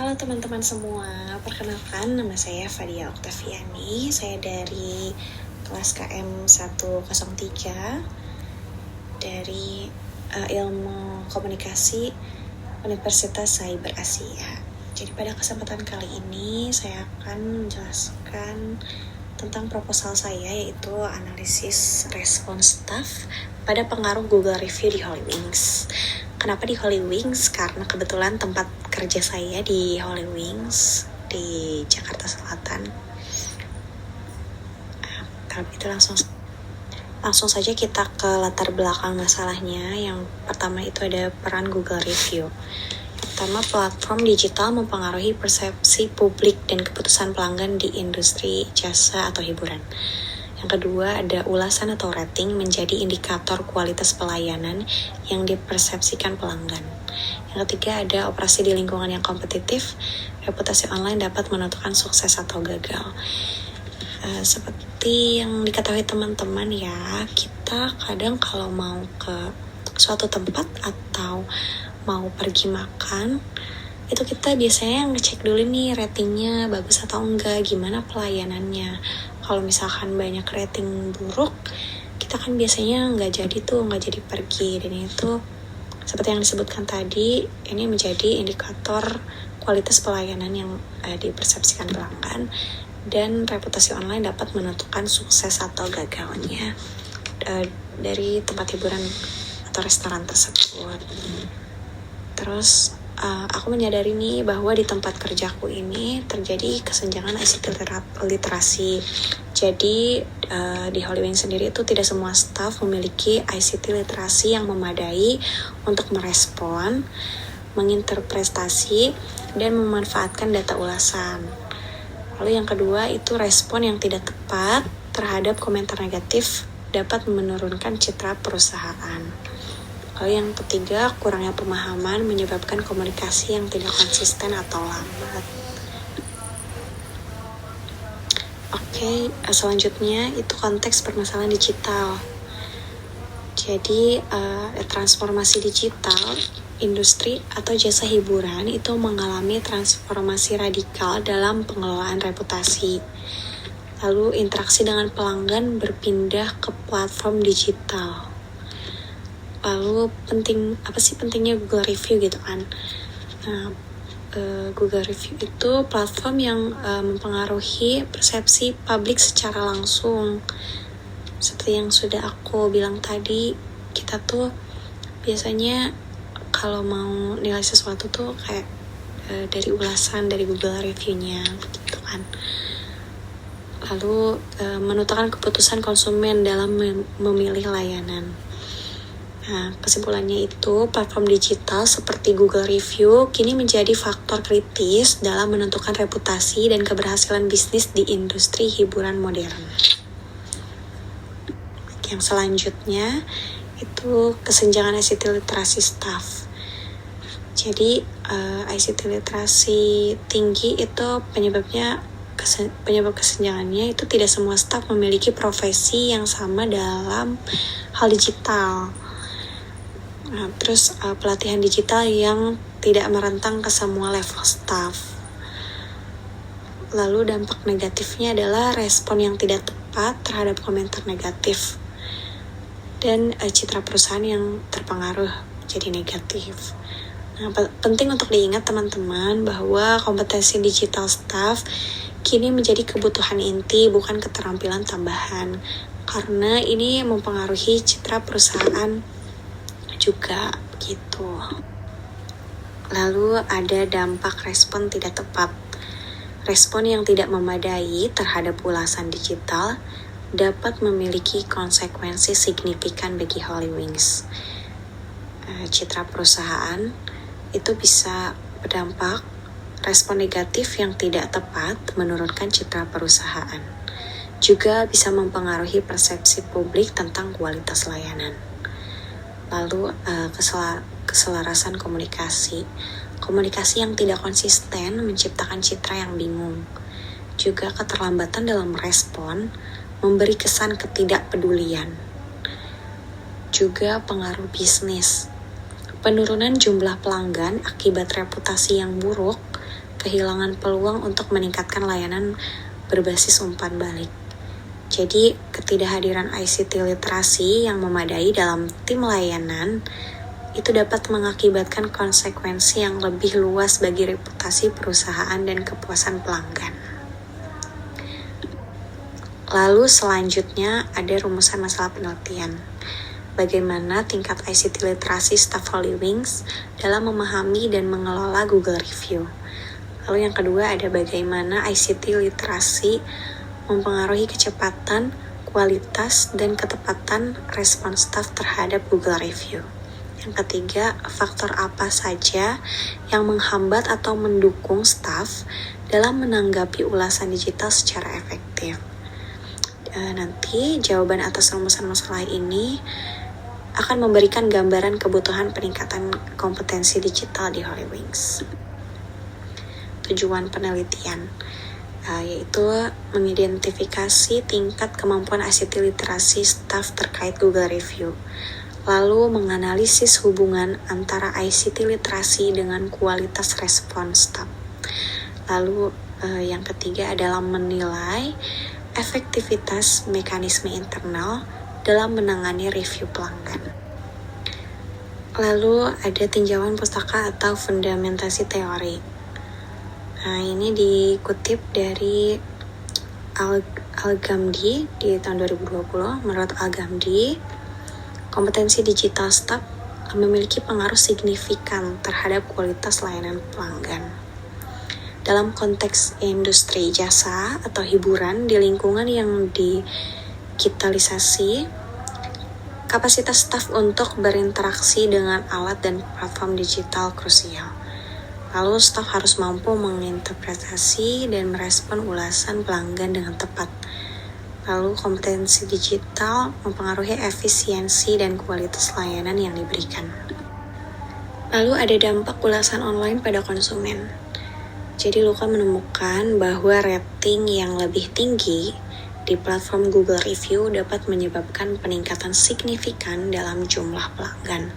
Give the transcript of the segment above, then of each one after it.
Halo teman-teman semua, perkenalkan nama saya Fadia Oktaviani. Saya dari kelas KM 103 dari Ilmu Komunikasi Universitas Cyber Asia. Jadi pada kesempatan kali ini saya akan menjelaskan tentang proposal saya, yaitu analisis respon staff pada pengaruh Google Review di Holywings. Kenapa di Holywings? Karena kebetulan tempat kerja saya di Holywings di Jakarta Selatan. Kalau gitu langsung saja kita ke latar belakang masalahnya. Yang pertama itu ada peran Google Review. Pertama, platform digital mempengaruhi persepsi publik dan keputusan pelanggan di industri jasa atau hiburan. Yang kedua, ada ulasan atau rating menjadi indikator kualitas pelayanan yang dipersepsikan pelanggan. Yang ketiga, ada operasi di lingkungan yang kompetitif. Reputasi online dapat menentukan sukses atau gagal. Seperti yang diketahui teman-teman ya, kita kadang kalau mau ke suatu tempat atau mau pergi makan, itu kita biasanya ngecek dulu nih ratingnya bagus atau enggak, gimana pelayanannya. Kalau misalkan banyak rating buruk, kita kan biasanya nggak jadi pergi. Dan itu seperti yang disebutkan tadi, ini menjadi indikator kualitas pelayanan yang dipersepsikan pelanggan, dan reputasi online dapat menentukan sukses atau gagalnya dari tempat hiburan atau restoran tersebut. Terus aku menyadari nih bahwa di tempat kerjaku ini terjadi kesenjangan ICT literasi. Jadi di Holywings sendiri itu tidak semua staf memiliki ICT literasi yang memadai untuk merespon, menginterpretasi, dan memanfaatkan data ulasan. Lalu yang kedua itu respon yang tidak tepat terhadap komentar negatif dapat menurunkan citra perusahaan. Lalu yang ketiga, kurangnya pemahaman menyebabkan komunikasi yang tidak konsisten atau lambat. Oke, selanjutnya itu konteks permasalahan digital. Jadi transformasi digital, industri atau jasa hiburan itu mengalami transformasi radikal dalam pengelolaan reputasi. Lalu interaksi dengan pelanggan berpindah ke platform digital. Lalu apa sih pentingnya Google Review gitu kan? Nah, Google Review itu platform yang mempengaruhi persepsi publik secara langsung. Seperti yang sudah aku bilang tadi, kita tuh biasanya kalau mau nilai sesuatu tuh kayak dari ulasan dari Google Review-nya gitu kan. Lalu menentukan keputusan konsumen dalam memilih layanan. Nah, kesimpulannya itu, platform digital seperti Google Review kini menjadi faktor kritis dalam menentukan reputasi dan keberhasilan bisnis di industri hiburan modern. Yang selanjutnya itu kesenjangan ICT literasi staff. Jadi ICT literasi tinggi itu penyebab kesenjangannya itu tidak semua staff memiliki profesi yang sama dalam hal digital. Nah, terus pelatihan digital yang tidak merentang ke semua level staff. Lalu dampak negatifnya adalah respon yang tidak tepat terhadap komentar negatif, dan citra perusahaan yang terpengaruh jadi negatif. Nah, penting untuk diingat teman-teman bahwa kompetensi digital staff kini menjadi kebutuhan inti, bukan keterampilan tambahan, karena ini mempengaruhi citra perusahaan juga gitu. Lalu ada dampak respon tidak tepat. Respon yang tidak memadai terhadap ulasan digital dapat memiliki konsekuensi signifikan bagi Holywings. Citra perusahaan itu bisa berdampak. Respon negatif yang tidak tepat menurunkan citra perusahaan. Juga bisa mempengaruhi persepsi publik tentang kualitas layanan. Lalu keselarasan komunikasi. Komunikasi yang tidak konsisten menciptakan citra yang bingung. Juga keterlambatan dalam respon memberi kesan ketidakpedulian. Juga pengaruh bisnis. Penurunan jumlah pelanggan akibat reputasi yang buruk kehilangan peluang untuk meningkatkan layanan berbasis umpan balik. Jadi, ketidakhadiran ICT literasi yang memadai dalam tim layanan itu dapat mengakibatkan konsekuensi yang lebih luas bagi reputasi perusahaan dan kepuasan pelanggan. Lalu selanjutnya ada rumusan masalah penelitian. Bagaimana tingkat ICT literasi staf Holy Wings dalam memahami dan mengelola Google Review. Lalu yang kedua ada bagaimana ICT literasi mempengaruhi kecepatan, kualitas, dan ketepatan respon staf terhadap Google Review. Yang ketiga, faktor apa saja yang menghambat atau mendukung staf dalam menanggapi ulasan digital secara efektif. Nanti jawaban atas rumusan masalah ini akan memberikan gambaran kebutuhan peningkatan kompetensi digital di Holy Wings. Tujuan penelitian yaitu mengidentifikasi tingkat kemampuan ICT literasi staf terkait Google Review, lalu menganalisis hubungan antara ICT literasi dengan kualitas respon staf. Lalu yang ketiga adalah menilai efektivitas mekanisme internal dalam menangani review pelanggan. Lalu ada tinjauan pustaka atau fundamentasi teori. Nah, ini dikutip dari Al-Ghamdi di tahun 2020. Menurut Al-Ghamdi, kompetensi digital staff memiliki pengaruh signifikan terhadap kualitas layanan pelanggan. Dalam konteks industri jasa atau hiburan di lingkungan yang digitalisasi, kapasitas staf untuk berinteraksi dengan alat dan platform digital krusial. Lalu staf harus mampu menginterpretasi dan merespon ulasan pelanggan dengan tepat. Lalu kompetensi digital mempengaruhi efisiensi dan kualitas layanan yang diberikan. Lalu ada dampak ulasan online pada konsumen. Jadi Luka menemukan bahwa rating yang lebih tinggi di platform Google Review dapat menyebabkan peningkatan signifikan dalam jumlah pelanggan.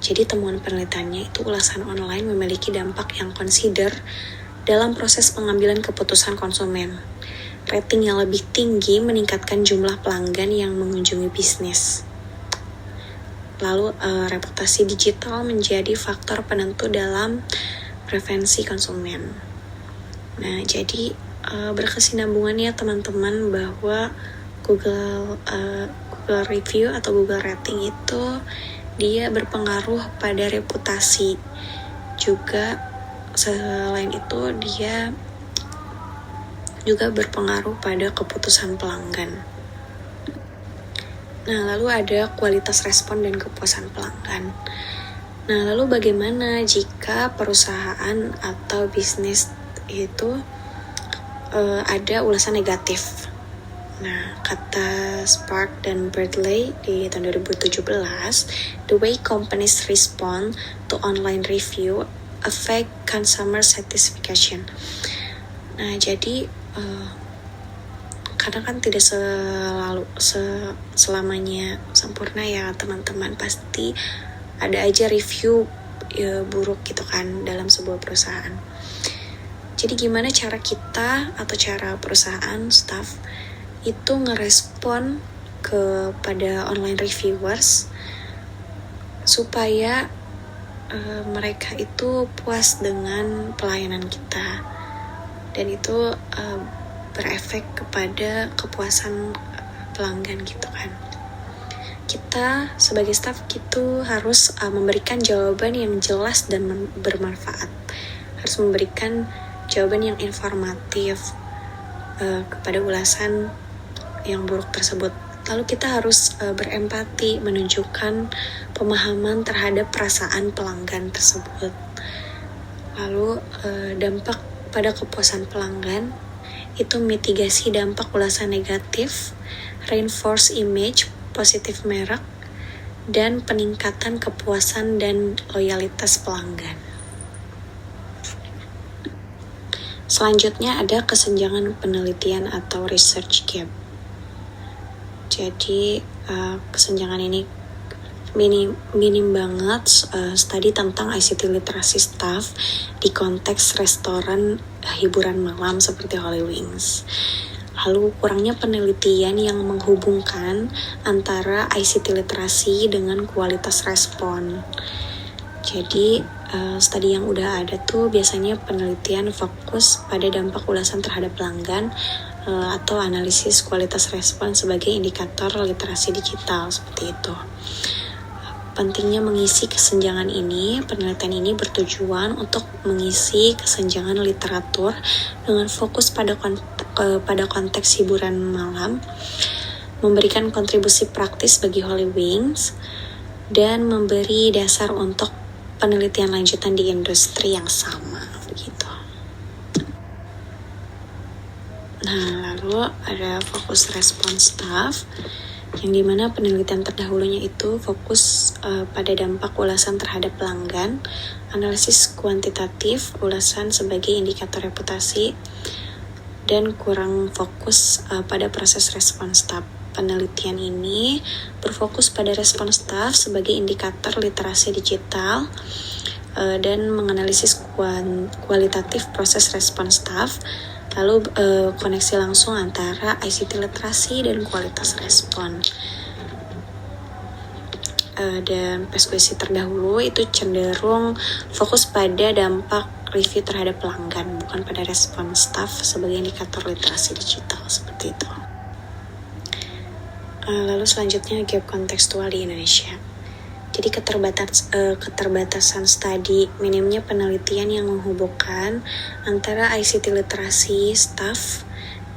Jadi temuan penelitiannya itu ulasan online memiliki dampak yang consider dalam proses pengambilan keputusan konsumen. Rating yang lebih tinggi meningkatkan jumlah pelanggan yang mengunjungi bisnis. Lalu reputasi digital menjadi faktor penentu dalam preferensi konsumen. Nah, jadi berkesinambungan ya teman-teman bahwa Google Review atau Google Rating itu dia berpengaruh pada reputasi. Juga selain itu dia juga berpengaruh pada keputusan pelanggan. Nah, lalu ada kualitas respon dan kepuasan pelanggan. Nah, lalu bagaimana jika perusahaan atau bisnis itu ada ulasan negatif? Nah, kata Spark dan Bradley di tahun 2017, the way companies respond to online review affect consumer satisfaction. Nah, jadi karena kan tidak selamanya sempurna ya teman-teman, pasti ada aja review buruk gitu kan dalam sebuah perusahaan. Jadi gimana cara kita atau cara perusahaan, staff itu ngerespon kepada online reviewers supaya mereka itu puas dengan pelayanan kita, dan itu berefek kepada kepuasan pelanggan gitu kan. Kita sebagai staff itu harus memberikan jawaban yang jelas dan bermanfaat, harus memberikan jawaban yang informatif kepada ulasan yang buruk tersebut. Lalu kita harus berempati, menunjukkan pemahaman terhadap perasaan pelanggan tersebut. Lalu dampak pada kepuasan pelanggan itu mitigasi dampak ulasan negatif, reinforce image positif merek, dan peningkatan kepuasan dan loyalitas pelanggan. Selanjutnya ada kesenjangan penelitian atau research gap. Jadi kesenjangan ini minim banget studi tentang ICT literasi staff di konteks restoran hiburan malam seperti Holy Wings. Lalu kurangnya penelitian yang menghubungkan antara ICT literasi dengan kualitas respon. Jadi studi yang udah ada tuh biasanya penelitian fokus pada dampak ulasan terhadap pelanggan atau analisis kualitas respon sebagai indikator literasi digital seperti itu. Pentingnya mengisi kesenjangan ini, penelitian ini bertujuan untuk mengisi kesenjangan literatur dengan fokus pada konteks hiburan malam, memberikan kontribusi praktis bagi Holy Wings, dan memberi dasar untuk penelitian lanjutan di industri yang sama, begitu. Nah, lalu ada fokus respon staff, yang dimana penelitian terdahulunya itu fokus pada dampak ulasan terhadap pelanggan, analisis kuantitatif ulasan sebagai indikator reputasi, dan kurang fokus pada proses respon staff. Penelitian ini berfokus pada respon staff sebagai indikator literasi digital dan menganalisis kualitatif proses respon staff, lalu koneksi langsung antara ICT literasi dan kualitas respon. Dan PSQC terdahulu itu cenderung fokus pada dampak review terhadap pelanggan, bukan pada respon staff sebagai indikator literasi digital, seperti itu. Lalu selanjutnya gap kontekstual di Indonesia. Jadi keterbatasan studi, minimnya penelitian yang menghubungkan antara ICT literasi staff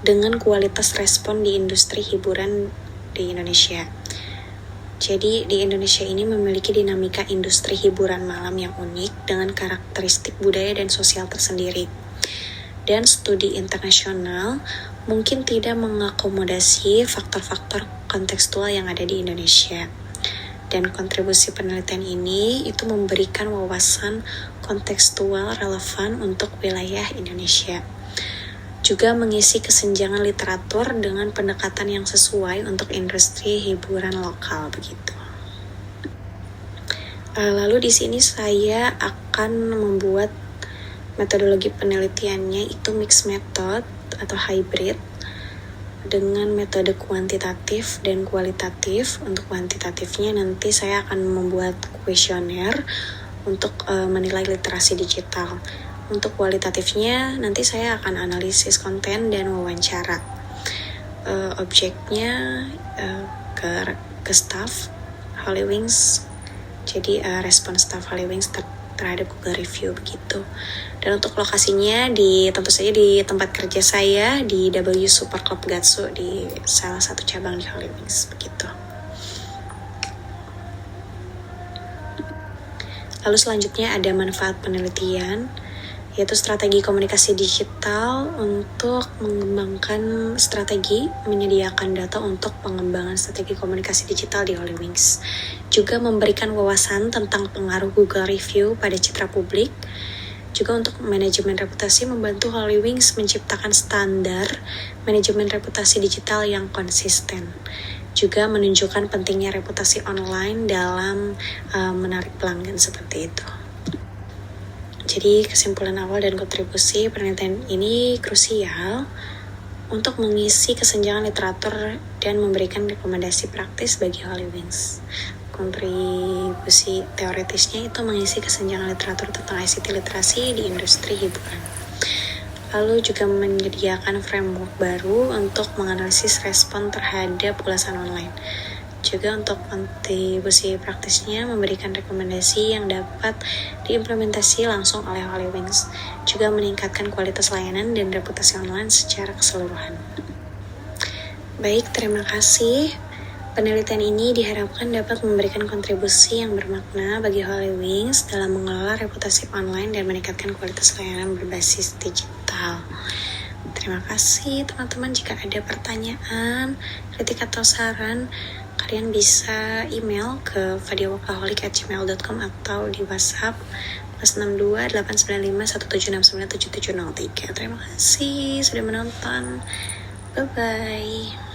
dengan kualitas respon di industri hiburan di Indonesia. Jadi di Indonesia ini memiliki dinamika industri hiburan malam yang unik dengan karakteristik budaya dan sosial tersendiri. Dan studi internasional mungkin tidak mengakomodasi faktor-faktor kontekstual yang ada di Indonesia. Dan kontribusi penelitian ini itu memberikan wawasan kontekstual relevan untuk wilayah Indonesia. Juga mengisi kesenjangan literatur dengan pendekatan yang sesuai untuk industri hiburan lokal, begitu. Lalu di sini saya akan membuat metodologi penelitiannya itu mixed method atau hybrid, dengan metode kuantitatif dan kualitatif. Untuk kuantitatifnya nanti saya akan membuat kuesioner untuk menilai literasi digital. Untuk kualitatifnya nanti saya akan analisis konten dan wawancara. Objeknya ke staff Holy Wings. Jadi respon staff Holy Wings terhadap Google Review, begitu. Dan untuk lokasinya tentu saja di tempat kerja saya di W Super Club Gatsu, di salah satu cabang di Holy Wings, begitu. Lalu selanjutnya ada manfaat penelitian, yaitu strategi komunikasi digital untuk mengembangkan strategi menyediakan data untuk pengembangan strategi komunikasi digital di Holy Wings. Juga memberikan wawasan tentang pengaruh Google Review pada citra publik. Juga untuk manajemen reputasi, membantu Holy Wings menciptakan standar manajemen reputasi digital yang konsisten. Juga menunjukkan pentingnya reputasi online dalam menarik pelanggan, seperti itu. Jadi kesimpulan awal dan kontribusi penelitian ini krusial untuk mengisi kesenjangan literatur dan memberikan rekomendasi praktis bagi Holy Wings. Kontribusi teoritisnya itu mengisi kesenjangan literatur tentang ICT literasi di industri hiburan. Lalu juga menyediakan framework baru untuk menganalisis respon terhadap ulasan online. Juga untuk kontribusi praktisnya memberikan rekomendasi yang dapat diimplementasi langsung oleh Holy Wings. Juga meningkatkan kualitas layanan dan reputasi online secara keseluruhan. Baik, terima kasih. Penelitian ini diharapkan dapat memberikan kontribusi yang bermakna bagi Holy Wings dalam mengelola reputasi online dan meningkatkan kualitas layanan berbasis digital. Terima kasih teman-teman. Jika ada pertanyaan, kritik atau saran, kalian bisa email ke fadiawokaholic@gmail.com atau di WhatsApp +62 895 1769 7703. Terima kasih sudah menonton. Bye-bye.